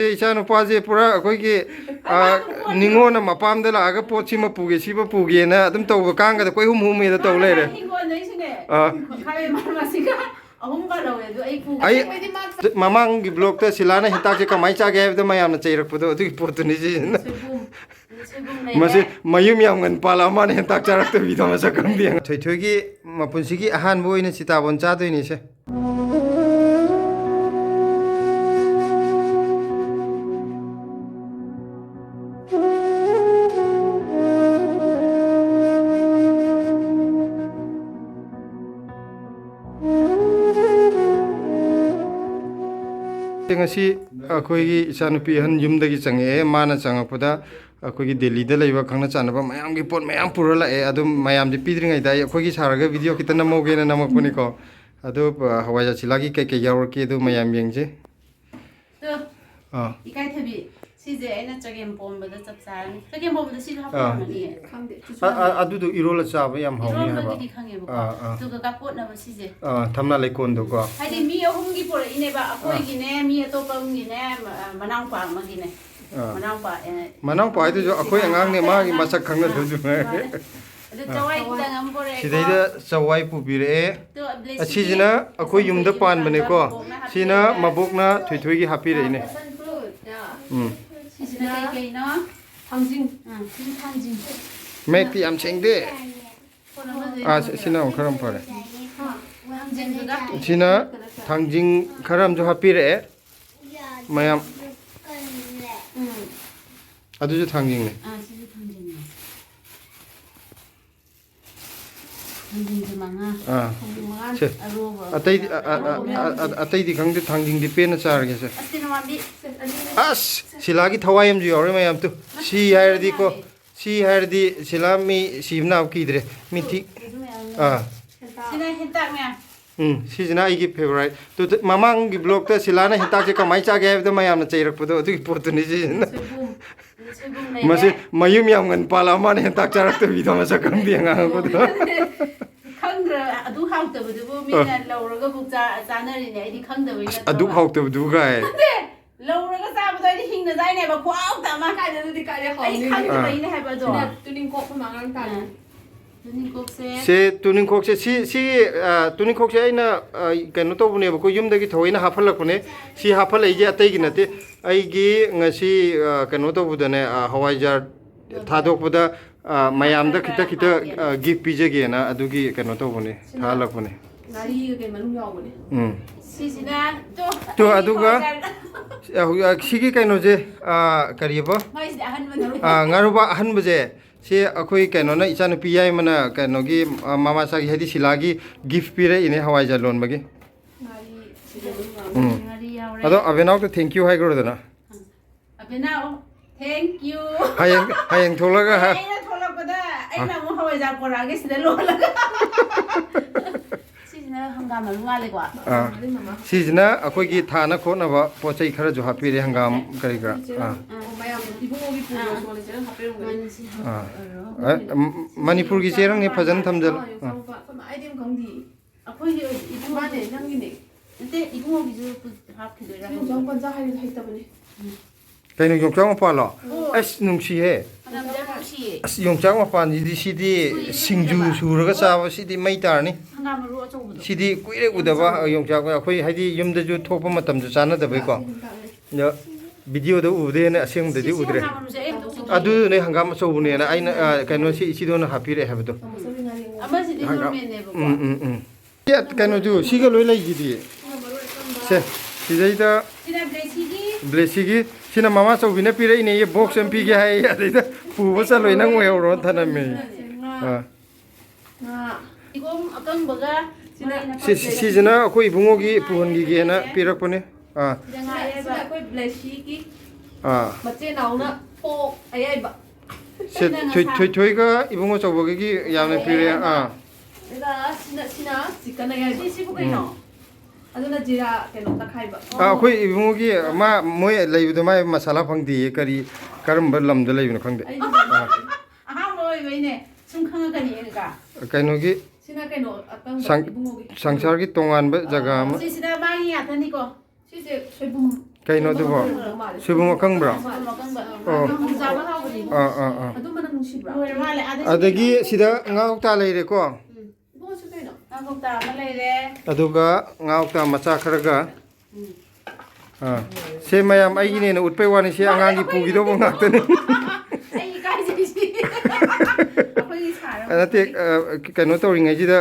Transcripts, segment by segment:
Isa nupaje pura koi ki ningo na mapam da la aga pochi ma puge si ba puge na adum tau ba kang ga koi hum me da tau le re ai mamang gi blog ta silana hitak je kamai cha ge da mayam na cheirak pudo adu pot ni ji mase mayum yam ngan pala ma ne hitak charak ta bi da ma sakam di thoi thoi gi mapun si gi ahan boi na sita bon cha doi ni se ngasi akhoi gi isanupi han yumdagi change mana changapda akhoi gi delhi da leiba khangna chanaba mayam gi pot mayam pura la e adum mayam ji pidringai dai akhoi gi saraga video kitana moge na namakuni ko adu hawaja chilagi kai kai yaur ki adu mayam yengje ikai thabi sije aina chagem pombada chapsarani chagem pombada silu hapamani khangde adu do irola chaba yam hawni haba to ga kapot na sije thamna lekon do ko hadi mi ahum gi por ine ba akoi gi ne mi to pa gi ne manang pa ma gi ne manang pa itu jo akoi angang ne ma gi masak khangna do ju adu chawai dangam pore sidaida chawai pubire asijina akoi yumda pan bane ko sina mabokna thoi gi hapire ine sisina kai no thangjing thangjing mek ti am chengde sina kharam pare sina thangjing kharam jo hapire mayam adu jo thangjing ne atai di khangde thangjing di pen char ge se as silagi thawai am ji ore mayam tu si hair di ko si hair di silami simna ki dre mi thi sina hintak me si jina igi favorite tu mamang gi blog ta silana hintak je kamai cha ge da mayam na cheirak pudo adu pot ni ji mase mayum yam ngan pala ma ne hintak charak ta bi da ma sakam di nga ko do khangdra adu hautaba du mi na lawraga bukcha chanari ne idi khangdaba ina adu hautaba du gai lawraga sabado idi hingna dai ne ba khwau ta ma kai da di kai hauni ai khangdaba ina hai ba do tuning kok mangang ta tuning kok si tuning kok se aina kanu to bune ko yum dagi thoina hafalak bune si hafal ai je atai gi nate ai gi ngasi kanu to budane hawai jar thadok buda mayam da kita gift pije ge na adugi kanu to bune thalak bune ngari ge manung yaw bune sisina to aduga sigi kanu je kariba ngaruba ahan buje si akhoi kano na icha nupi yai mana kano gi mama sa gi hedi silagi gift pire ine hawai ja lon bagi ado abenau to thank you hai gro dana abenau thank you hayeng tholaga ha aina tholaga da aina mo hawai ja pora ge sida lolaga sijina hangam malunga le kwa sijina akhoi gi thana khona ba pochai khara jo hapire hangam kari gra Manipur ki cherang ne phajan thamjal aidem khangdi akhoi gi ibuma ne nangi ne nte ibuma gi ju hap khidera jong pan ja hai tabane kaino yongchang pa lo as nungsi he as yongchang pa ni di sidi singju suraga chawa sidi mai tar ni hangam ro achobdo sidi kuire udaba yongchang akhoi haidi yumda ju thopa matam ju chana da bai ko ya video da ude na aseng da di udre adu ne hangam so ne na aina kaino si isi do na hapire ha bedo ama si di normen ne bo ya kaino ju siga loi lai gi di se sidaida sina blessigi sina mama so bina pire ine ye box mp ge hai ya da pu ba sa loi nang we ro thana me igom akang baga si jina akoi bungo gi puhon gi ge na pirak pone akoi blessigi mache nauna po ayai ba choi ga ibungo choboge gi yamne pire eda sina chicken ayai si bu kaino aduna jira keno takhai ba akoi ibungo gi ma moi leibu mai masala phangdi kari karam lam da leibu khangde aha moi beine sum khanga kani ega kaino gi sina kaino atang sangsar gi tongan ba jaga ma sina bangi atani ko sise soibum ꯀꯩꯅꯣ ꯑꯗꯨꯕꯣ ꯁꯣꯏꯕꯨꯝ ꯑꯀꯪꯕ꯭ꯔꯣ ꯑꯣ ꯆꯥꯕ ꯍꯥꯎꯕꯅꯤ ꯑꯗꯨ ꯃꯅꯝ ꯅꯨꯡꯁꯤꯕ꯭ꯔꯥ ꯑꯗꯒꯤ ꯁꯤꯗ ꯉꯥ ꯀꯧꯇꯥ ꯂꯩꯔꯦꯀꯣ ꯏꯕꯨꯡꯉꯣꯁꯨ ꯀꯩꯅꯣ ꯉꯥ ꯀꯧꯇꯥ ꯑꯃ ꯂꯩꯔꯦ ꯑꯗꯨꯒ ꯉꯥ ꯀꯧꯇꯥ ꯃꯆꯥ ꯈꯔꯒ ꯁꯦ ꯃꯌꯥꯝ ꯑꯩꯒꯤꯅꯦꯅ ꯎꯠꯄꯩ ꯋꯥꯅꯤ ꯁꯤ ꯑꯉꯥꯡꯒꯤ ꯄꯨꯈꯤꯗꯧꯕ ꯉꯥꯛꯇꯅꯤ ꯑꯩ ꯏꯀꯥꯏꯖꯩꯁꯤ ꯑꯩꯈꯣꯏꯒꯤ ꯁꯥꯔ ꯅꯠꯇꯦ ꯀꯩꯅꯣ ꯇꯧꯔꯤꯉꯩꯁꯤꯗ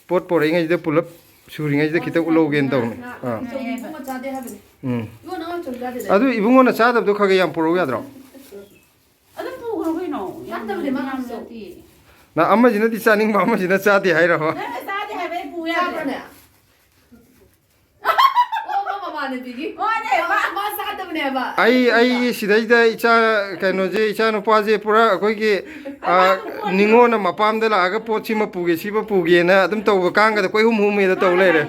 ꯄꯣꯠ ꯄꯣꯔꯛꯏꯉꯩꯁꯤꯗ ꯄꯨꯂꯞ ꯁꯨꯔꯤꯉꯩꯁꯤꯗ ꯈꯤꯇꯪ ꯎꯠꯍꯧꯒꯦꯅ ꯇꯧꯅꯤ ꯑꯗꯨ ꯏꯕꯨꯡꯉꯣꯅ ꯆꯥꯗꯕꯗꯣ ꯈꯔ ꯌꯥꯝ ꯄꯨꯔꯛꯎ ꯌꯥꯗ꯭ꯔꯣ ꯑꯗꯨꯝ ꯄꯨꯈ꯭ꯔꯣ ꯀꯩꯅꯣ ꯌꯥꯝꯗꯕꯅꯦ ꯃꯥꯁꯨ ꯅ ꯑꯃꯁꯤꯅꯗꯤ ꯆꯥꯅꯤꯡꯕ ꯑꯃꯁꯤꯅ ꯆꯥꯗꯦ ꯍꯥꯏꯔꯕ ꯅꯪꯅ ꯆꯥꯗꯦ ꯍꯥꯏꯕ ꯑꯩ ꯄꯨ ꯌꯥꯕ꯭ꯔꯅꯦ ꯑꯩ ꯁꯤꯗꯩꯗ ꯏꯆꯥ ꯀꯩꯅꯣꯁꯦ ꯏꯆꯥ ꯅꯨꯄꯥꯁꯦ ꯄꯨꯔꯥ ꯑꯩꯈꯣꯏꯒꯤ ꯅꯤꯉꯣꯟꯅ ꯃꯄꯥꯝꯗ ꯂꯥꯛꯑꯒ ꯄꯣꯠꯁꯤꯃ ꯄꯨꯒꯦ ꯁꯤꯃ ꯄꯨꯒꯦꯅ ꯑꯗꯨꯝ ꯇꯧꯕ ꯀꯥꯡꯒꯗ ꯀꯣꯏꯍꯨꯝ ꯍꯨꯝꯃꯦꯗ ꯇꯧ ꯂꯩꯔꯦ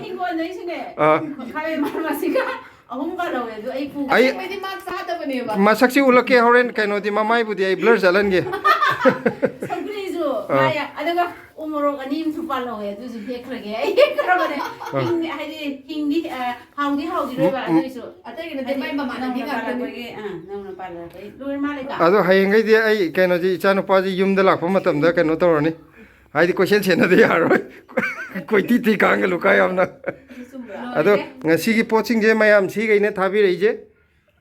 ꯃꯁꯛꯁꯤ ꯎꯠꯂꯛꯀꯦ ꯍꯣꯔꯦꯟ ꯀꯩꯅꯣꯗꯤ ꯃꯃꯥꯏꯕꯨꯗꯤ ꯑꯩ ꯕ꯭ꯂꯔ ꯆꯠꯍꯟꯒꯦ ꯑꯗꯨꯒ ꯎꯃꯣꯔꯣꯛ ꯑꯅꯤ ꯑꯃꯁꯨ ꯄꯥꯜꯍꯧꯋꯦ ꯑꯗꯨꯁꯨ ꯍꯦꯛꯈ꯭ꯔꯒꯦ ꯑꯩ ꯍꯦꯛꯈ꯭ꯔꯕꯅꯦ ꯍꯥꯏꯗꯤ ꯍꯤꯡꯗꯤ ꯍꯥꯎꯗꯤꯔꯣꯏꯕ ꯑꯗꯨꯏꯁꯨ ꯑꯇꯩꯒꯤ ꯅꯠꯇꯦ ꯃꯥꯏ ꯃꯃꯥꯟꯅꯕꯤ ꯉꯥꯛꯇꯅꯤ ꯅꯪꯅ ꯄꯥꯜꯂꯛꯄꯒꯤ ꯂꯣꯏ ꯃꯥꯜꯂꯦꯀꯣ ꯑꯗꯣ ꯍꯌꯦꯡꯈꯩꯗꯤ ꯑꯩ ꯀꯩꯅꯣꯁꯤ ꯏꯆꯥ ꯅꯨꯄꯥꯁꯤ ꯌꯨꯝꯗ ꯂꯥꯛꯄ ꯃꯇꯝꯗ ꯀꯩꯅꯣ ꯇꯧꯔꯅꯤ ꯍꯥꯏꯗꯤ ꯀꯣꯏꯁꯦꯟ ꯁꯦꯟꯅꯗ ꯌꯥꯔꯣꯏ ꯀꯣꯏꯇꯤ ꯇꯤ ꯀꯥꯡꯒ ꯂꯨꯀꯥ ꯌꯥꯝꯅ ꯑꯗꯣ ꯉꯁꯤꯒꯤ ꯄꯣꯠꯁꯤꯡꯁꯦ ꯃꯌꯥꯝ ꯁꯤꯈꯩꯅ ꯊꯥꯕꯤꯔꯛꯏꯁꯦ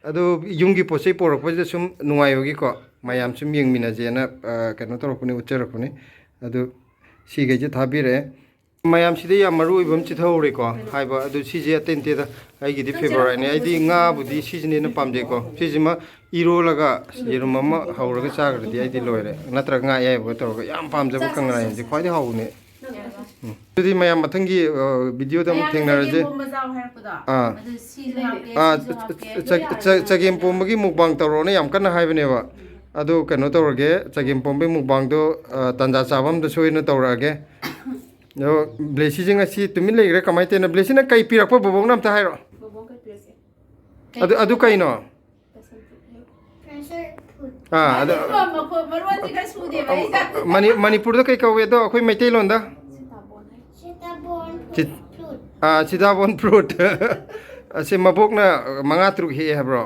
ꯑꯗꯣ ꯌꯨꯝꯒꯤ ꯄꯣꯠ ꯆꯩ ꯄꯣꯔꯛꯄꯁꯤꯗ ꯁꯨꯝ ꯅꯨꯡꯉꯥꯏꯕꯒꯤꯀꯣ ꯃꯌꯥꯝ ꯁꯨꯝ ꯌꯦꯡꯃꯤꯟꯅꯁꯦꯅ ꯀꯩꯅꯣ ꯇꯧꯔꯛꯄꯅꯤ ꯎꯠꯆꯔꯛꯄꯅꯤ ꯑꯗꯨ ꯁꯤꯈꯩꯁꯦ ꯊꯥꯕꯤꯔꯛꯑꯦ ꯃꯌꯥꯝꯁꯤꯗ ꯌꯥꯝ ꯃꯔꯨ ꯑꯣꯏꯕ ꯑꯃ ꯆꯤꯊꯍꯧꯔꯦꯀꯣ ꯍꯥꯏꯕ ꯑꯗꯨ ꯁꯤꯁꯦ ꯑꯇꯩ ꯅꯠꯇꯦꯗ ꯑꯩꯒꯤꯗꯤ ꯐꯦꯚꯣꯔꯥꯏꯠꯅꯦ ꯑꯩꯗꯤ ꯉꯥꯕꯨꯗꯤ ꯁꯤꯁꯤꯅꯦꯅ ꯄꯥꯝꯖꯩꯀꯣ ꯁꯤꯁꯤꯃ ꯏꯔꯣꯜꯂꯒ ꯌꯦꯔꯨꯝ ꯑꯃ ꯍꯧꯔꯒ ꯆꯥꯈ꯭ꯔꯗꯤ ꯑꯩꯗꯤ ꯂꯣꯏꯔꯦ ꯅꯠꯇ꯭ꯔꯒ ꯉꯥ ꯑꯌꯥꯏꯕꯒ ꯇꯧꯔꯒ ꯌꯥꯝ ꯄꯥꯝꯖꯕ ꯀꯪꯂꯥꯌꯦꯟꯁꯦ ꯈ꯭ꯋꯥꯏꯗꯒꯤ ꯍꯥꯎꯕꯅꯦ ꯑꯗꯨꯗꯤ ꯃꯌꯥꯝ ꯃꯊꯪꯒꯤ ꯚꯤꯗꯤꯑꯣꯗ ꯑꯃꯨꯛ ꯊꯦꯡꯅꯔꯁꯦ ꯆꯒꯦꯝ ꯄꯣꯝꯕꯒꯤ ꯃꯨꯛꯕꯥꯡ ꯇꯧꯔꯛꯑꯣꯅ ꯌꯥꯝ ꯀꯟꯅ ꯍꯥꯏꯕꯅꯦꯕ ꯑꯗꯨ ꯀꯩꯅꯣ ꯇꯧꯔꯒꯦ ꯆꯒꯦꯝ ꯄꯣꯝꯕꯒꯤ ꯃꯨꯛꯕꯥꯡꯗꯣ ꯇꯟꯖꯥ ꯆꯥꯕ ꯑꯝꯗ ꯁꯣꯏꯅ ꯇꯧꯔꯛꯑꯒꯦ ꯑꯗꯣ ꯕ꯭ꯂꯦꯁꯤꯁꯦ ꯉꯁꯤ ꯇꯨꯃꯤꯟ ꯂꯩꯈ꯭ರೆ ꯀꯃꯥꯏꯅ ꯇꯧꯅꯣ ꯕ꯭ꯂꯦꯁꯤꯅ ꯀꯩ ꯄꯤꯔꯛꯄ ꯕꯣꯕꯣꯛꯅ ꯑꯝꯇ ꯍꯥꯏꯔꯛꯑꯣ ꯑꯗꯨ ꯀꯩꯅꯣ ꯑꯗꯣ ꯃꯅꯤꯄꯨꯔꯗ ꯀꯩ ꯀꯧꯋꯦ ꯑꯗꯣ ꯑꯩꯈꯣꯏ ꯃꯩꯇꯩꯂꯣꯟꯗ ꯁꯤꯇꯥꯕꯣꯟ ꯐ꯭ꯔꯨꯠ ꯑꯁꯤ ꯃꯕꯣꯛꯅ 5-6 ꯍꯦꯛꯑꯦ ꯍꯥꯏꯕ꯭ꯔꯣ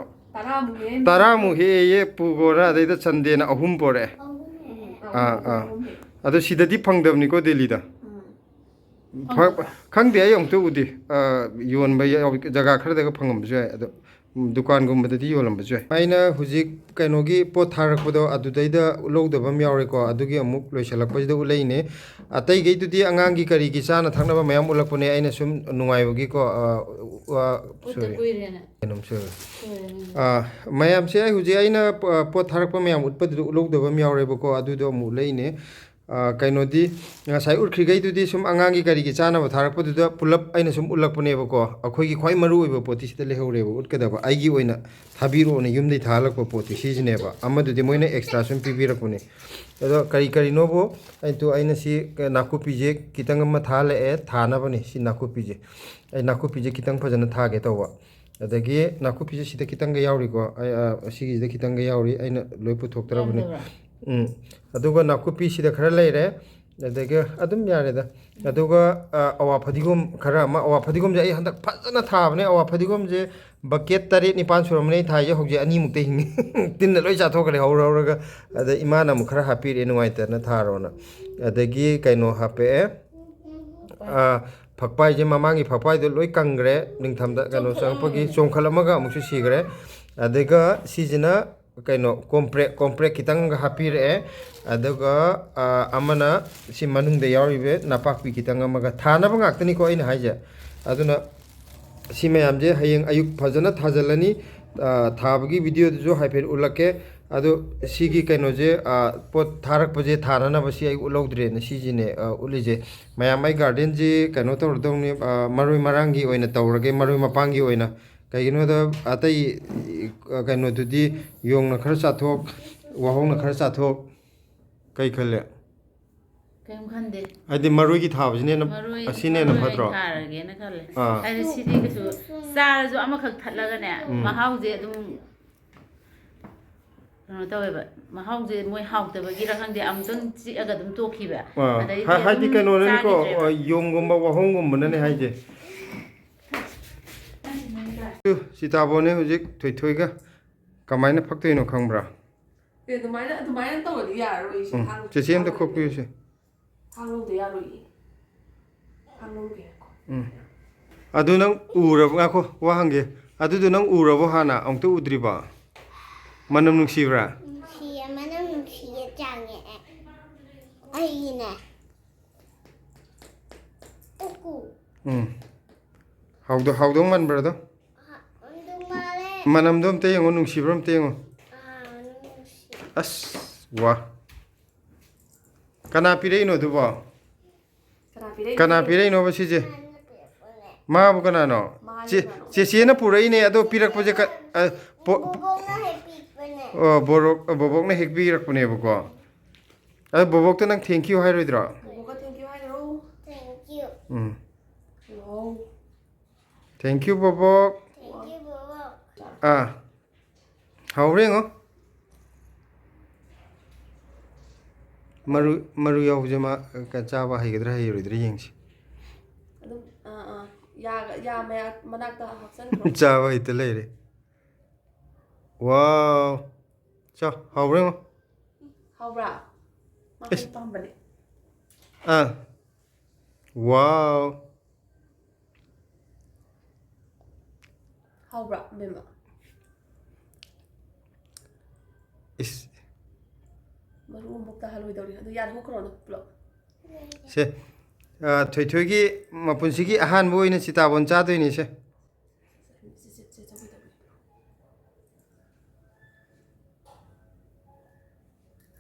10ꯃꯨꯛ ꯍꯦꯛꯑꯦ ꯄꯨꯈꯣꯔ ꯑꯗꯩꯗ ꯁꯟꯗꯦꯅ 3 ꯄꯣꯔꯛꯑꯦ ꯑꯗꯣ ꯁꯤꯗꯗꯤ ꯐꯪꯗꯕꯅꯤꯀꯣ ꯗꯦꯜꯂꯤꯗ ꯈꯪꯗꯦ ꯑꯩ ꯑꯃꯨꯛꯇ ꯎꯗꯦ ꯌꯣꯟꯕ ꯖꯒꯥ ꯈꯔꯗꯒ ꯐꯪꯉꯝꯕꯁꯨ ꯌꯥꯏ ꯑꯗꯣ ꯗꯨꯀꯥꯟꯒꯨꯝꯕꯗꯗꯤ ꯌꯣꯜꯂꯝꯕꯁꯨ ꯌꯥꯏ ꯑꯩꯅ ꯍꯧꯖꯤꯛ ꯀꯩꯅꯣꯒꯤ ꯄꯣꯠ ꯊꯥꯔꯛꯄꯗꯣ ꯑꯗꯨꯗꯩꯗ ꯎꯠꯍꯧꯗꯕ ꯑꯃ ꯌꯥꯎꯔꯦꯀꯣ ꯑꯗꯨꯒꯤ ꯑꯃꯨꯛ ꯂꯣꯏꯁꯤꯜꯂꯛꯄꯁꯤꯗ ꯎꯠꯂꯛꯏꯅꯦ ꯑꯇꯩꯈꯩꯗꯨꯗꯤ ꯑꯉꯥꯡꯒꯤ ꯀꯔꯤꯒꯤ ꯆꯥꯅ ꯊꯛꯅꯕ ꯃꯌꯥꯝ ꯎꯠꯂꯛꯄꯅꯦ ꯑꯩꯅ ꯁꯨꯝ ꯅꯨꯡꯉꯥꯏꯕꯒꯤꯀꯣ ꯃꯌꯥꯝꯁꯦ ꯍꯧꯖꯤꯛ ꯑꯩꯅ ꯄꯣꯠ ꯊꯥꯔꯛꯄ ꯃꯌꯥꯝ ꯎꯠꯄꯗꯨꯗ ꯎꯠꯍꯧꯗꯕ ꯑꯃ ꯌꯥꯎꯔꯦꯕꯀோ ꯑꯗꯨꯗꯣ ꯑꯃꯨꯛ ꯎꯠꯂꯛꯏꯅꯦ ꯀꯩꯅꯣꯗꯤ ꯉꯁꯥꯏ ꯎꯠꯈ꯭ꯔꯤꯈꯩꯗꯨꯗꯤ ꯁꯨꯝ ꯑꯉꯥꯡꯒꯤ ꯀꯔꯤꯒꯤ ꯆꯥꯅꯕ ꯊꯥꯔꯛꯄꯗꯨꯗ ꯄꯨꯂꯞ ꯑꯩꯅ ꯁꯨꯝ ꯎꯠꯂꯛꯄꯅꯦꯕꯀꯣ ꯑꯩꯈꯣꯏꯒꯤ ꯈ꯭ꯋꯥꯏ ꯃꯔꯨ ꯑꯣꯏꯕ ꯄꯣꯠꯇꯤ ꯁꯤꯗ ꯂꯩꯍꯧꯔꯦꯕ ꯎꯠꯀꯗꯕ ꯑꯩꯒꯤ ꯑꯣꯏꯅ ꯊꯥꯕꯤꯔꯛꯑꯣꯅ ꯌꯨꯝꯗꯩ ꯊꯥꯍꯜꯂꯛꯄ ꯄꯣꯠꯇꯤ ꯁꯤꯁꯤꯅꯦꯕ ꯑꯃꯗꯨꯗꯤ ꯃꯣꯏꯅ ꯑꯦꯛꯁꯇ꯭ꯔꯥ ꯁꯨꯝ ꯄꯤꯕꯤꯔꯛꯄꯅꯦ ꯑꯗꯣ ꯀꯔꯤꯅꯣꯕꯨ ꯑꯩꯅ ꯁꯤ ꯅꯥꯀꯨꯞꯄꯤꯁꯦ ꯈꯤꯇꯪ ꯑꯃ ꯊꯥꯍꯜꯂꯛꯑꯦ ꯊꯥꯅꯕꯅꯦ ꯁꯤ ꯅꯥꯀꯨꯞꯄꯤꯁꯦ ꯑꯩ ꯅꯥꯀꯨꯞꯄꯤꯁꯦ ꯈꯤꯇꯪ ꯐꯖꯅ ꯊꯥꯒꯦ ꯇꯧꯕ ꯑꯗꯒꯤ ꯅꯥꯀꯨꯞꯄꯤꯁꯦ ꯁꯤꯗ ꯈꯤꯇꯪꯒ ꯌꯥꯎꯔꯤꯀꯣ ꯑꯁꯤꯒꯤꯁꯤꯗ ꯈꯤꯇꯪꯒ ꯌꯥꯎꯔꯤ ꯑꯩꯅ ꯂꯣꯏ ꯄꯨꯊꯣꯛꯇ꯭ꯔꯕꯅꯤ ꯑꯗꯨꯒ ꯅꯥꯀꯨꯞꯄꯤꯁꯤꯗ ꯈꯔ ꯂꯩꯔꯦ ꯑꯗꯒꯤ ꯑꯗꯨꯝ ꯌꯥꯔꯦꯗ ꯑꯗꯨꯒ ꯑꯋꯥ ꯐꯗꯤꯒꯣꯝ ꯈꯔ ꯑꯃ ꯑꯋꯥ ꯐꯗꯤꯒꯣꯝꯁꯦ ꯑꯩ ꯍꯟꯗꯛ ꯐꯖꯅ ꯊꯥꯕꯅꯦ ꯑꯋꯥ ꯐꯗꯤꯒꯣꯝꯁꯦ ꯕꯛꯀꯦꯠ 3-4 ꯁꯨꯔꯝꯕꯅꯦ ꯑꯩ ꯊꯥꯏꯁꯦ ꯍꯧꯖꯤꯛ 2 ꯍꯤꯡꯉꯤ ꯇꯤꯟꯅ ꯂꯣꯏ ꯆꯥꯊꯣꯛꯈ꯭ꯔꯦ ꯍꯧꯔꯒ ꯑꯗ ꯏꯃꯥꯅ ꯑꯃꯨꯛ ꯈꯔ ꯍꯥꯞꯄꯤꯔꯛꯑꯦ ꯅꯨꯡꯉꯥꯏꯇꯅ ꯊꯥꯔꯣꯅ ꯑꯗꯒꯤ ꯀꯩꯅꯣ ꯍꯥꯞꯄꯛꯑꯦ ꯐꯛꯄꯥꯏꯁꯦ ꯃꯃꯥꯡꯒꯤ ꯐꯛꯄꯥꯏꯗꯣ ꯂꯣꯏ ꯀꯪꯈ꯭ꯔꯦ ꯅꯤꯡꯊꯝꯗ ꯀꯩꯅꯣ ꯆꯪꯉꯛꯄꯒꯤ ꯆꯣꯡꯈꯠꯂꯝꯃꯒ ꯑꯃꯨꯛꯁꯨ ꯁꯤꯈ꯭ꯔꯦ ꯑꯗꯨꯒ ꯁꯤꯁꯤꯅ ꯀꯩꯅꯣ ꯀꯣꯝꯄ꯭ꯔꯦꯛ ꯈꯤꯇꯪꯒ ꯍꯥꯞꯄꯤꯔꯛꯑꯦ ꯑꯗꯨꯒ ꯑꯃꯅ ꯁꯤ ꯃꯅꯨꯡꯗ ꯌꯥꯎꯔꯤꯕ ꯅꯄꯥꯛꯄꯤ ꯈꯤꯇꯪ ꯑꯃꯒ ꯊꯥꯅꯕ ꯉꯥꯛꯇꯅꯤꯀꯣ ꯑꯩꯅ ꯍꯥꯏꯁꯦ ꯑꯗꯨꯅ ꯁꯤ ꯃꯌꯥꯝꯁꯦ ꯍꯌꯦꯡ ꯑꯌꯨꯛ ꯐꯖꯅ ꯊꯥꯖꯤꯜꯂꯅꯤ ꯊꯥꯕꯒꯤ ꯚꯤꯗꯤꯑꯣꯗꯨꯁꯨ ꯍꯥꯏꯐꯦꯠ ꯎꯠꯂꯛꯀꯦ ꯑꯗꯣ ꯁꯤꯒꯤ ꯀꯩꯅꯣꯁꯦ ꯄꯣꯠ ꯊꯥꯔꯛꯄꯁꯦ ꯊꯥꯅꯅꯕ ꯁꯤ ꯑꯩ ꯎꯠꯍꯧꯗ꯭ꯔꯦꯅ ꯁꯤꯁꯤꯅꯦ ꯎꯠꯂꯤꯁꯦ ꯃꯌꯥꯝ ꯑꯩ ガーデンꯁꯤ ꯀꯩꯅꯣ ꯇꯧꯔꯗꯧꯅꯤ ꯃꯔꯣꯏ ꯃꯔꯥꯡꯒꯤ ꯑꯣꯏꯅ ꯇꯧꯔꯒꯦ ꯃꯔꯣꯏ ꯃꯄꯥꯡꯒꯤ ꯑꯣꯏꯅ ꯀꯩꯒꯤꯅꯣꯗ ꯑꯇꯩ ꯀꯩꯅꯣꯗꯨꯗꯤ ꯌꯣꯡꯅꯈꯔ ꯆꯥꯊꯣꯛ ꯋꯥꯍꯧꯅ ꯈꯔ ꯆꯥꯊꯣꯛ ꯀꯩ ꯈꯜꯂꯦ ꯀꯩꯝ ꯈꯟꯗꯦ ꯍꯥꯏꯗꯤ ꯃꯔꯣꯏꯒꯤ ꯊꯥꯕꯁꯤꯅ ꯑꯁꯤꯅ ꯍꯦꯟꯅ ꯐꯠꯇ꯭ꯔꯣ ꯊꯥꯔꯒꯦꯅ ꯈꯜꯂꯦ ꯍꯥꯏꯗꯤ ꯁꯤꯗꯤ ꯀꯩꯁꯨ ꯆꯥꯔꯁꯨ ꯑꯃꯈꯛ ꯊꯠꯂꯒꯅꯦ ꯃꯍꯥꯎꯁꯦ ꯑꯗꯨꯝ ꯀꯩꯅꯣ ꯇꯧꯋꯦꯕ ꯃꯍꯥꯎꯁꯦ ꯃꯣꯏ ꯍꯥꯎꯇꯕꯒꯤꯔ ꯈꯪꯗꯦ ꯑꯃꯨꯛꯇꯪ ꯆꯤꯛꯑꯒ ꯑꯗꯨꯝ ꯇꯣꯛꯈꯤꯕ ꯍꯥꯏꯗꯤ ꯀꯩꯅꯣꯅꯅꯤꯀꯣ ꯌꯣꯡꯒꯨꯝꯕ ꯋꯥꯍꯣꯡꯒꯨꯝꯕꯅꯅꯦ ꯍꯥꯏꯁꯦ ꯁꯤꯇꯥꯕꯣꯟꯅꯦ ꯍꯧꯖꯤꯛ ꯊꯣꯏꯊꯣꯏꯒ ꯀꯃꯥꯏꯅ ꯐꯛꯇꯣꯏꯅꯣ ꯈꯪꯕ꯭ꯔꯥ ꯑꯗꯨꯃꯥꯏꯅ ꯇꯧꯔꯗꯤ ꯌꯥꯔꯔꯣꯏ ꯁꯤ ꯆꯦꯆꯦ ꯑꯝꯇ ꯈꯣꯛꯄꯤꯌꯨꯁꯦ ꯊꯥꯡꯂꯧꯗ ꯌꯥꯔꯣꯏ ꯊꯥꯡꯂꯧꯒꯦ ꯑꯗꯨ ꯅꯪ ꯎꯔꯕ ꯉꯥꯈꯣ ꯋꯥ ꯍꯪꯒꯦ ꯑꯗꯨꯗꯣ ꯅꯪ ꯎꯔꯕോ ꯍꯥꯟꯅ ꯑꯃꯨꯛꯇ ꯎꯗ꯭ꯔꯤꯕ ꯃꯅꯝ ꯅꯨꯡꯁꯤꯕ꯭ꯔꯥ ꯅꯨꯡꯁꯤꯌꯦ ꯃꯅꯝ ꯅꯨꯡꯁꯤꯌꯦ ꯆꯥꯡꯉꯦ ꯑꯩꯒꯤꯅꯦ ꯎꯀꯨ ꯍꯥꯎꯗꯧ ꯃꯥꯟꯕ꯭ꯔꯥꯗꯣ ꯑꯗꯨ ꯃꯥꯜꯂꯦ ꯃꯅꯝꯗꯣ ꯑꯝꯇ ꯌꯦꯡꯉꯣ ꯅꯨꯡꯁꯤꯕ꯭ꯔꯥ ꯑꯝꯇ ꯌꯦꯡꯉꯣ ꯅꯨꯡꯁꯤ ꯑꯁ ꯋꯥ ꯀꯅꯥ ꯄꯤꯔꯛꯏꯅꯣ ꯑꯗꯨꯕꯣ ꯀꯅꯥ ꯄꯤꯔꯛꯏꯅꯣꯕ ꯁꯤꯁꯦ ꯃꯥꯕꯨ ꯀꯅꯥꯅꯣ ꯆꯦꯆꯦꯅ ꯄꯨꯔꯛꯏꯅꯦ ꯑꯗꯣ ꯄꯤꯔꯛꯄꯁꯦ ꯕꯣꯕꯣꯛꯅ ꯍꯦꯛꯄꯤꯕꯅꯦ ꯑꯣ ꯕꯣꯕꯣꯛꯅ ꯍꯦꯛꯄꯤꯔꯛꯄꯅꯦꯕꯀꯣ ꯑꯗꯣ ꯕꯣꯕꯣꯛꯇ ꯅꯪ ꯊꯦꯡꯀ꯭ꯌꯨ ꯍꯥꯏꯔꯣꯏꯗ꯭ꯔꯣ ꯊꯦꯡꯀ꯭ꯌꯨ ꯊꯦꯡꯀ꯭ꯌꯨ ꯕꯣꯕꯣꯛ ꯊꯦꯡꯀ꯭ꯌꯨ ꯕꯣꯕꯣꯛ ꯍꯥꯎꯕ꯭ꯔꯥ ꯌꯦꯡꯉꯣ ꯃꯔꯨ ꯌꯥꯎꯕꯁꯦ ꯃꯥ ꯆꯥꯕ ꯍꯩꯒꯗ꯭ꯔꯥ ꯍꯩꯔꯣꯏꯗ꯭ꯔꯥ ꯌꯦꯡꯁꯤ ꯑꯗꯨꯝ ꯌꯥ ꯃꯅꯥꯛꯇ ꯍꯥꯞꯆꯟꯈ꯭ꯔꯣ ꯆꯥꯕ ꯍꯩꯇ ꯂꯩꯔꯦ ꯋꯥꯎ ꯆꯥ ꯍꯥꯎꯕ꯭ꯔꯥ ꯌꯦꯡꯉꯣ ꯍꯥꯎꯕ꯭ꯔꯥ ꯃꯥ ꯍꯩ ꯄꯥꯝꯕꯅꯦ ꯋꯥꯎ ꯍꯥꯎꯕ꯭ꯔꯥ ꯕꯦꯝꯃ 이스 ꯃꯔꯨ ꯑꯃꯨꯛ ꯇꯥꯍꯜꯂꯣꯏꯗꯧꯔꯤ ꯑꯗꯨ ꯌꯥꯟꯊꯣꯛꯈ꯭ꯔꯣꯅ ꯄꯨꯂꯞ ꯁꯦ ꯊꯣꯏꯊꯣꯏꯒꯤ ꯃꯄꯨꯟꯁꯤꯒꯤ ꯑꯍꯥꯟꯕ ꯑꯣꯏꯅ ꯁꯤꯇꯥꯕꯣꯟ ꯆꯥꯗꯣꯏꯅꯤ ꯁꯦ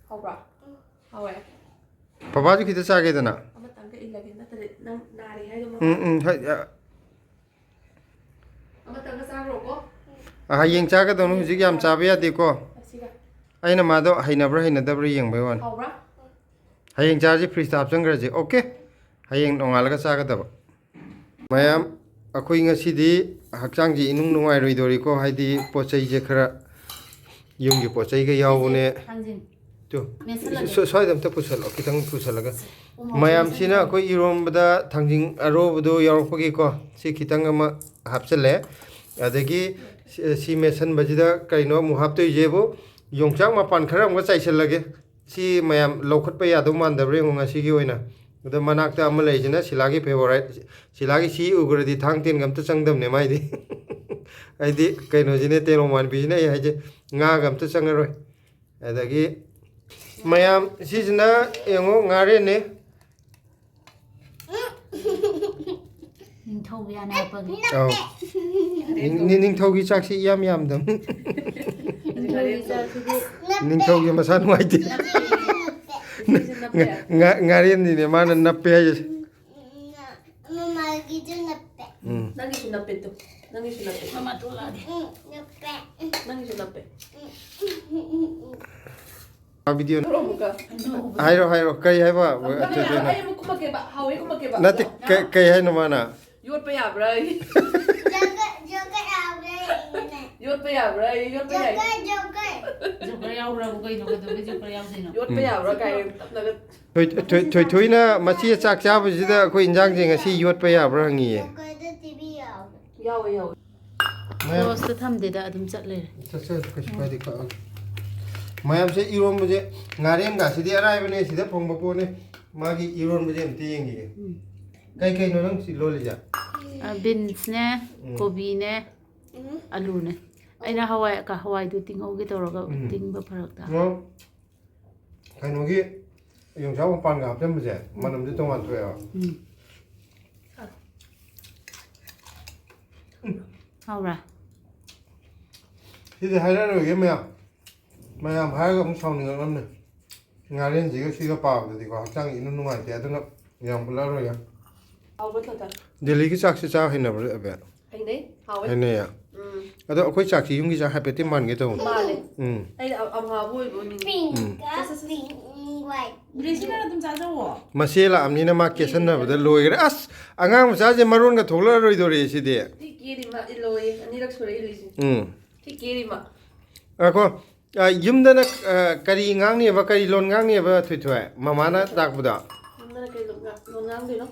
ꯍꯥꯎꯕ꯭ꯔꯥ ꯍꯥꯎꯋꯦ ꯄꯄꯥꯁꯨ ꯈꯤꯇ ꯆꯥꯒꯦꯗꯅ ꯑꯃꯇꯪꯒ ꯏꯜꯂꯒꯦ ꯅꯠꯇ꯭ꯔꯗꯤ ꯅꯪ ꯅꯥꯔꯤ ꯍꯥꯏꯗꯣ ꯍꯣꯏ ꯑꯃꯇꯪꯒ ꯆꯥꯈ꯭ꯔꯣꯀꯣ ꯍꯌꯦꯡ ꯆꯥꯒꯗꯧꯅꯤ ꯍꯧꯖꯤꯛ ꯌꯥꯝ ꯆꯥꯕ ꯌꯥꯗꯦꯀꯣ ꯑꯁꯤꯒ ꯑꯩꯅ ꯃꯥꯗꯣ ꯍꯩꯅꯕ꯭ꯔꯥ ꯍꯩꯅꯗꯕ꯭ꯔꯥ ꯌꯦꯡꯕꯩ ꯋꯥꯅꯤ ꯍꯥꯎꯕ꯭ꯔꯥ ꯍꯌꯦꯡ ꯆꯥꯔꯁꯤ ꯐ꯭ꯔꯤꯖꯇ ꯍꯥꯞꯆꯟꯈ꯭ꯔꯁꯤ ꯑꯣꯀꯦ ꯍꯌꯦꯡ ꯅꯣꯡꯉꯥꯜꯂꯒ ꯆꯥꯒꯗꯕ ꯃꯌꯥꯝ ꯑꯩꯈꯣꯏ ꯉꯁꯤꯗꯤ ꯍꯛꯆꯥꯡꯁꯤ ꯏꯅꯨꯡ ꯅꯨꯡꯉꯥꯏꯔꯣꯏꯗꯣꯔꯤꯀꯣ ꯍꯥꯏꯗꯤ ꯄꯣꯠ ꯆꯩꯁꯦ ꯈꯔ ꯌꯨꯝꯒꯤ ꯄꯣꯠ ꯆꯩꯒ ꯌꯥꯎꯕꯅꯦ ꯁ꯭ꯋꯥꯏꯗ ꯑꯝꯇ ꯄꯨꯁꯜꯂꯣ ꯈꯤꯇꯪ ꯄꯨꯁꯜꯂꯒ ꯃꯌꯥꯝꯁꯤꯅ ꯑꯩꯈꯣꯏ ꯏꯔꯣꯝꯕꯗ ꯊꯥꯡꯖꯤꯡ ꯑꯔꯣꯕꯗꯣ ꯌꯥꯎꯔꯛꯄꯒꯤꯀꯣ ꯁꯤ ꯈꯤꯇꯪ ꯑꯃ ꯍꯥꯞꯆꯤꯜꯂꯦ ꯑꯗꯒꯤ ꯁꯤ ꯃꯦꯠꯁꯟꯕꯁꯤꯗ ꯀꯩꯅꯣ ꯑꯃꯨꯛ ꯍꯥꯞꯇꯣꯏꯁꯦꯕꯨ ꯌꯣꯡꯆꯥꯛ ꯃꯄꯥꯟ ꯈꯔ ꯑꯃꯨꯛ ꯆꯥꯏꯁꯤꯜꯂꯒꯦ ꯁꯤ ꯃꯌꯥꯝ ꯂꯧꯈꯠꯄ ꯌꯥꯗꯧ ꯃꯥꯟꯗꯕ꯭ꯔꯥ ꯌꯦꯡꯉꯣ ꯉꯁꯤꯒꯤ ꯑꯣꯏꯅ ꯑꯗꯣ ꯃꯅꯥꯛꯇ ꯑꯃ ꯂꯩꯁꯤꯅ ꯁꯤꯂꯥꯒꯤ ꯐꯦꯚꯣꯔꯥꯏꯠ ꯁꯤꯂꯥꯒꯤ ꯁꯤ ꯎꯈ꯭ꯔꯗꯤ ꯊꯥꯡ ꯇꯦꯟꯒ ꯑꯝꯇ ꯆꯪꯗꯕꯅꯦ ꯃꯥꯏꯗꯤ ꯍꯥꯏꯗꯤ ꯀꯩꯅꯣꯁꯤꯅꯦ ꯇꯦꯅꯧ ꯃꯥꯟꯕꯤꯁꯤꯅ ꯑꯩ ꯍꯥꯏꯁꯦ ꯉꯥꯒ ꯑꯝꯇ ꯆꯪꯉꯔꯣꯏ ꯑꯗꯒꯤ ꯃꯌꯥꯝ ꯁꯤꯁꯤꯅ ꯌꯦꯡꯉꯣ ꯉꯥꯔꯦꯟꯅꯦ ꯅꯤꯡꯊꯧ ꯌꯥꯅ ꯍꯥꯞꯄꯒꯤ ꯅꯤꯡꯊꯧꯒꯤ ꯆꯥꯛꯁꯤ ꯏꯌꯥꯝ ꯌꯥꯝꯗꯕꯅꯤ ꯅꯤꯡꯊꯧꯒꯤ ꯃꯁꯥ ꯅꯨꯡꯉꯥꯏꯇꯦ ꯉꯥꯔꯦꯟꯅꯤꯅꯦ ꯃꯥꯅ ꯅꯞꯄꯦ ꯍꯥꯏꯁꯦ ꯃꯃꯥꯒꯤꯁꯨ ꯅꯞꯄꯦ ꯅꯪꯒꯤꯁꯨ ꯅꯞꯄꯦ ꯇꯨ ꯅꯪꯒꯤꯁꯨ ꯅꯞꯄꯦ ꯃꯃꯥ ꯇꯣꯂꯛꯑꯗꯤ ꯅꯞꯄꯦ ꯅꯪꯒꯤꯁꯨ ꯅꯞꯄꯦ ꯚꯤꯗꯤꯑꯣ ꯍꯥꯏꯔꯣ ꯀꯩ ꯍꯥꯏꯕ ꯑꯩ ꯑꯃꯨꯛ ꯈꯨꯝꯃꯛꯀꯦꯕ ꯍꯥꯎꯋꯦ ꯈꯨꯝꯃꯛꯀꯦꯕ ꯅꯠꯇꯦ ꯀꯩ ꯍꯥꯏꯅꯣ ꯃꯥꯅ ꯌꯣꯠꯄ ꯌꯥꯕ꯭ꯔꯥ ꯖꯣꯀꯔ ꯌꯥꯎꯕ꯭ꯔꯥ ꯌꯣꯠꯄ ꯌꯥꯕ꯭ꯔꯥ ꯌꯣꯠꯄ ꯌꯥꯏ ꯖꯣꯀꯔ ꯌꯥꯎꯕ꯭ꯔꯥꯕꯨ ꯀꯩꯅꯣ ꯀꯩꯗꯧꯕꯩ ꯖꯣꯀꯔ ꯌꯥꯎꯗꯣꯏꯅꯣ ꯌꯣꯠꯄ ꯌꯥꯕ꯭ꯔꯥ ꯀꯥꯏ ꯇꯞꯅꯒ ꯊꯣꯏꯊꯣꯏꯅ ꯃꯆꯦ ꯆꯥꯛ ꯆꯥꯕꯁꯤꯗ ꯑꯩꯈꯣꯏ ꯏꯟꯖꯥꯡꯁꯦꯉꯁꯤ ꯌꯣꯠꯄ ꯌꯥꯕ꯭ꯔꯥ ꯍꯪꯉꯤꯌꯦ ꯖꯣꯀꯔꯗ ꯇꯤꯚꯤ ꯌꯥꯎꯋꯦ ꯌꯥꯎꯋꯦ ꯀ꯭ꯂꯣꯁꯇ ꯊꯝꯗꯦꯗ ꯑꯗꯨꯝ ꯆꯠ ꯂꯩꯔꯦ ꯀꯩꯁꯨ ꯀꯥꯏꯗꯦ ꯀꯛꯑꯒꯦ ꯃꯌꯥꯝꯁꯦ ꯏꯔꯣꯟꯕꯁꯦ ꯉꯥꯔꯦꯟꯒꯁꯤꯗꯤ ꯑꯔꯥꯏꯕꯅꯦ ꯁꯤꯗ ꯐꯪꯕ ꯄꯣꯠꯅꯦ ꯃꯥꯒꯤ ꯏꯔꯣꯟꯕꯁꯦ ꯑꯝꯇ ꯌꯦꯡꯈꯤꯒꯦ ꯀꯩꯅꯣ ꯅꯪ ꯁꯤ ꯂꯣꯜꯂꯤꯁꯦ ꯕꯤꯟꯁꯅꯦ ꯀꯣꯕꯤꯅꯦ ꯑꯂꯨꯅꯦ ꯑꯩꯅ ꯍꯋꯥꯏꯗꯨ ꯇꯤꯡꯍꯧꯒꯦ ꯇꯧꯔꯒ ꯇꯤꯡꯕ ꯐꯔꯛ ꯇꯥ ꯀꯩꯅꯣꯒꯤ ꯌꯣꯡꯆꯥꯛ ꯃꯄꯥꯟꯒ ꯍꯥꯞꯆꯟꯕꯁꯦ ꯃꯅꯝꯁꯦ ꯇꯣꯉꯥꯟ ꯊꯣꯛꯑꯦꯕ ꯍꯥꯎꯔꯥ ꯁꯤꯗꯤ ꯍꯥꯏꯔꯛꯑꯔꯣꯏꯒꯦ ꯃꯌꯥꯝ ꯍꯥꯏꯔꯒ ꯑꯃꯨꯛ ꯁꯥꯎꯅꯤꯡꯉꯛꯅꯕꯅꯦ ꯉꯥꯔꯦꯟꯁꯤꯒ ꯁꯤꯒ ꯄꯥꯕꯗꯗꯤꯀꯣ ꯍꯛꯆꯥꯡ ꯏꯅꯨꯡ ꯅꯨꯡꯉꯥꯏꯇꯦ ꯑꯗꯨꯅ ꯌꯥꯝ ꯄꯨꯜꯂꯛꯑꯔꯣꯏꯒꯦ ꯍꯥꯎꯕ ꯊꯣꯛꯇ ꯗꯦꯜꯂꯤꯒꯤ ꯆꯥꯛꯁꯤ ꯆꯥ ꯍꯩꯅꯕ꯭ꯔꯥ ꯑꯕꯦ ꯍꯩꯅꯩ ꯍꯥꯎꯋꯦ ꯍꯩꯅꯩꯌꯦ ꯑꯗꯣ ꯑꯩꯈꯣꯏ ꯆꯥꯛꯁꯤ ꯌꯨꯝꯒꯤ ꯆꯥꯛ ꯍꯥꯏꯐꯦꯠꯇꯤ ꯃꯥꯟꯒꯦ ꯇꯧꯕꯅꯤ ꯃꯥꯜꯂꯦ ꯑꯩꯅ ꯑꯝꯍꯥꯕꯨ ꯑꯣꯏꯕ ꯕ꯭ꯔꯦꯁꯤꯅ ꯑꯗꯨꯝ ꯆꯥꯖꯧꯋꯣ ꯃꯆꯦ ꯂꯥꯛꯑꯕꯅꯤꯅ ꯃꯥ ꯀꯦꯁꯟꯅꯕꯗ ꯂꯣꯏꯈ꯭ꯔꯦ ꯑꯁ ꯑꯉꯥꯡ ꯃꯆꯥꯁꯦ ꯃꯔꯣꯟꯒ ꯊꯣꯛꯂꯛꯑꯔꯣꯏꯗꯣꯔꯦ ꯁꯤꯗꯤ ꯊꯤ ꯀꯦꯔꯤꯃ ꯏꯜꯂꯣꯌꯦ ꯑꯅꯤꯔꯛ ꯁꯨꯔꯦ ꯏꯜꯂꯤꯁꯦ ꯊꯤ ꯀꯦꯔꯤꯃ ꯑꯩꯈꯣ ꯌꯨꯝꯗꯅ ꯀꯔꯤ ꯉꯥꯡꯅꯦꯕ ꯀꯔꯤ ꯂꯣꯟ ꯉꯥꯡꯅꯦꯕ ꯊꯣꯏꯊꯣꯏ ꯃꯃꯥꯅ ꯇꯥꯛꯄꯗꯣ ꯌꯨꯝꯗꯅ ꯀꯩ ꯂꯣꯟ ꯉꯥꯡꯗꯣꯏꯅꯣ